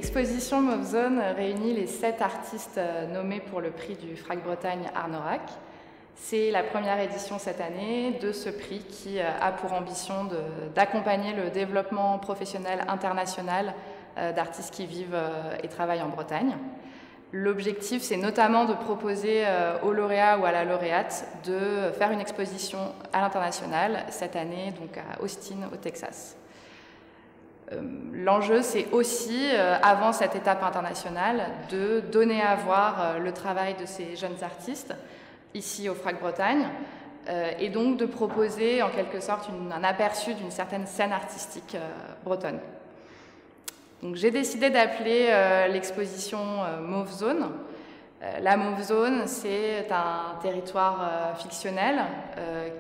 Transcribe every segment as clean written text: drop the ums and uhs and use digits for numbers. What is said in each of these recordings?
L'exposition Mauve Zone réunit les 7 artistes nommés pour le prix du FRAC Bretagne Arnorac. C'est la première édition cette année de ce prix qui a pour ambition d'accompagner le développement professionnel international d'artistes qui vivent et travaillent en Bretagne. L'objectif, c'est notamment de proposer au lauréat ou à la lauréate de faire une exposition à l'international cette année, donc à Austin, au Texas. L'enjeu, c'est aussi, avant cette étape internationale, de donner à voir le travail de ces jeunes artistes, ici au FRAC Bretagne, et donc de proposer en quelque sorte un aperçu d'une certaine scène artistique bretonne. Donc, j'ai décidé d'appeler l'exposition Mauve Zone. La Mauve Zone, c'est un territoire fictionnel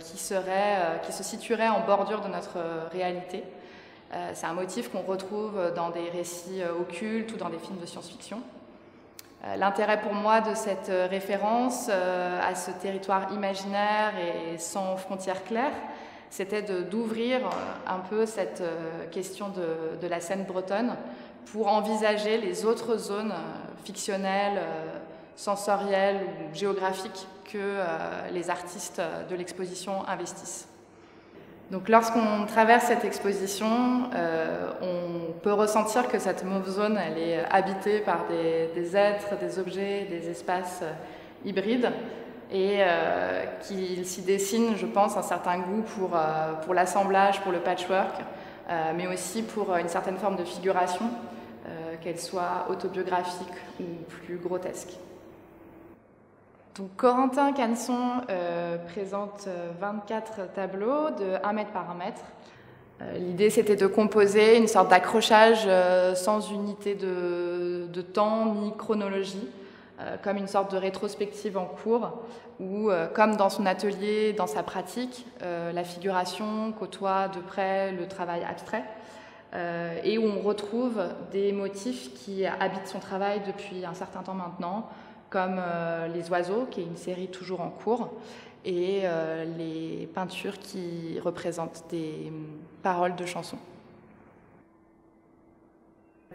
qui se situerait en bordure de notre réalité. C'est un motif qu'on retrouve dans des récits occultes ou dans des films de science-fiction. L'intérêt pour moi de cette référence à ce territoire imaginaire et sans frontières claires, c'était d'ouvrir un peu cette question de la scène bretonne pour envisager les autres zones fictionnelles, sensorielles ou géographiques que les artistes de l'exposition investissent. Donc, lorsqu'on traverse cette exposition, on peut ressentir que cette Mauve Zone, elle est habitée par des êtres, des objets, des espaces hybrides et qu'il s'y dessine, je pense, un certain goût pour l'assemblage, pour le patchwork, mais aussi pour une certaine forme de figuration, qu'elle soit autobiographique ou plus grotesque. Donc, Corentin Canson présente 24 tableaux de 1 mètre par 1 mètre. L'idée, c'était de composer une sorte d'accrochage sans unité de temps ni chronologie, comme une sorte de rétrospective en cours, où, comme dans son atelier, dans sa pratique, la figuration côtoie de près le travail abstrait, et où on retrouve des motifs qui habitent son travail depuis un certain temps maintenant, comme Les Oiseaux, qui est une série toujours en cours, et les peintures qui représentent des paroles de chansons.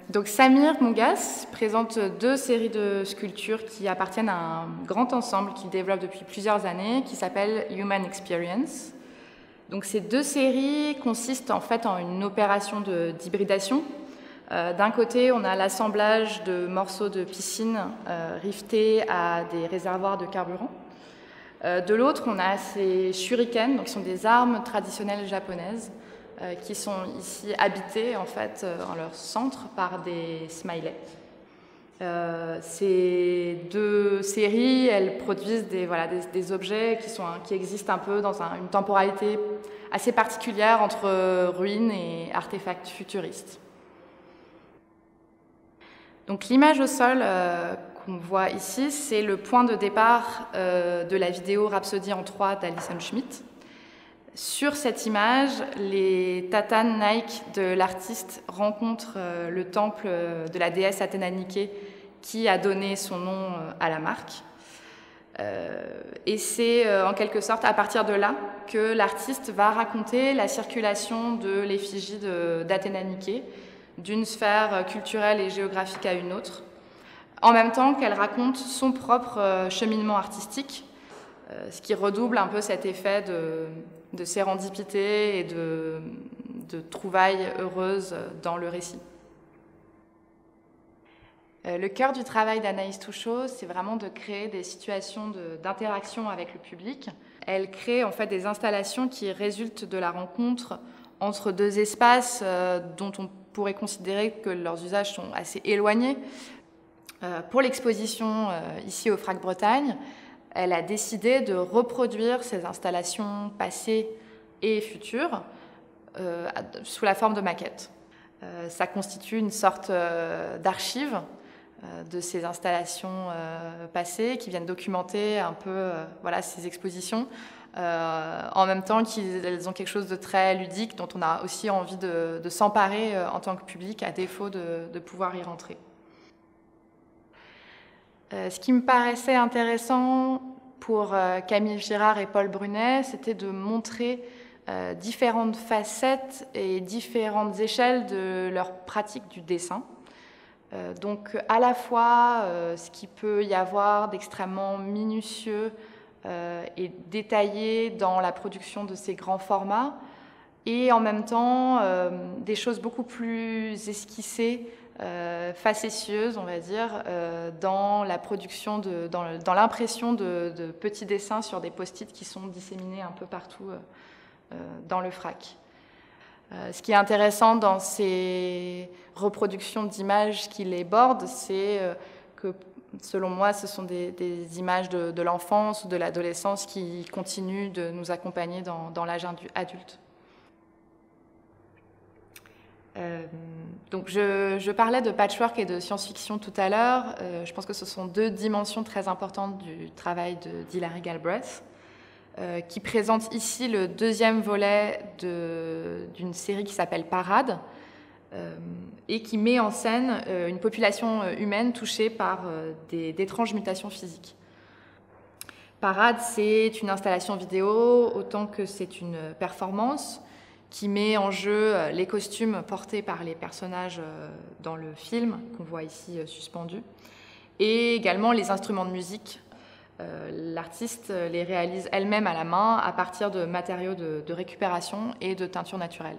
Donc Samir Mougas présente 2 séries de sculptures qui appartiennent à un grand ensemble qu'il développe depuis plusieurs années, qui s'appelle Human Experience. Donc ces 2 séries consistent en fait en une opération d'hybridation. D'un côté, on a l'assemblage de morceaux de piscine riftés à des réservoirs de carburant. De l'autre, on a ces shurikens, donc qui sont des armes traditionnelles japonaises, qui sont ici habitées en fait en leur centre par des smileys. Ces 2 séries, elles produisent des objets qui existent un peu dans une temporalité assez particulière entre ruines et artefacts futuristes. Donc l'image au sol qu'on voit ici, c'est le point de départ de la vidéo Rhapsody en 3 d'Alison Schmidt. Sur cette image, les tatanes Nike de l'artiste rencontrent le temple de la déesse Athéna Niké qui a donné son nom à la marque. Et c'est en quelque sorte à partir de là que l'artiste va raconter la circulation de l'effigie d'Athéna Niké d'une sphère culturelle et géographique à une autre, en même temps qu'elle raconte son propre cheminement artistique, ce qui redouble un peu cet effet de sérendipité et de trouvailles heureuses dans le récit. Le cœur du travail d'Anaïs Touchot, c'est vraiment de créer des situations d'interaction avec le public. Elle crée en fait des installations qui résultent de la rencontre entre 2 espaces dont on pourrait considérer que leurs usages sont assez éloignés. Pour l'exposition ici au FRAC Bretagne, elle a décidé de reproduire ces installations passées et futures sous la forme de maquettes. Ça constitue une sorte d'archive de ces installations passées qui viennent documenter un peu ces expositions. En même temps qu'elles ont quelque chose de très ludique dont on a aussi envie de s'emparer en tant que public à défaut de pouvoir y rentrer. Ce qui me paraissait intéressant pour Camille Girard et Paul Brunet, c'était de montrer différentes facettes et différentes échelles de leur pratique du dessin. Donc à la fois ce qu'il peut y avoir d'extrêmement minutieux et détaillé dans la production de ces grands formats, et en même temps des choses beaucoup plus esquissées, facétieuses, on va dire, dans la production, dans l'impression de petits dessins sur des post-it qui sont disséminés un peu partout dans le FRAC. Ce qui est intéressant dans ces reproductions d'images qui les bordent, c'est que, selon moi, ce sont des images de l'enfance ou de l'adolescence qui continuent de nous accompagner dans l'âge adulte. Donc je parlais de patchwork et de science-fiction tout à l'heure. Je pense que ce sont deux dimensions très importantes du travail d'Hilary Galbraith, qui présente ici le deuxième volet d'une série qui s'appelle Parade, et qui met en scène une population humaine touchée par d'étranges mutations physiques. Parade, c'est une installation vidéo autant que c'est une performance qui met en jeu les costumes portés par les personnages dans le film, qu'on voit ici suspendus, et également les instruments de musique. L'artiste les réalise elle-même à la main à partir de matériaux de récupération et de teinture naturelle.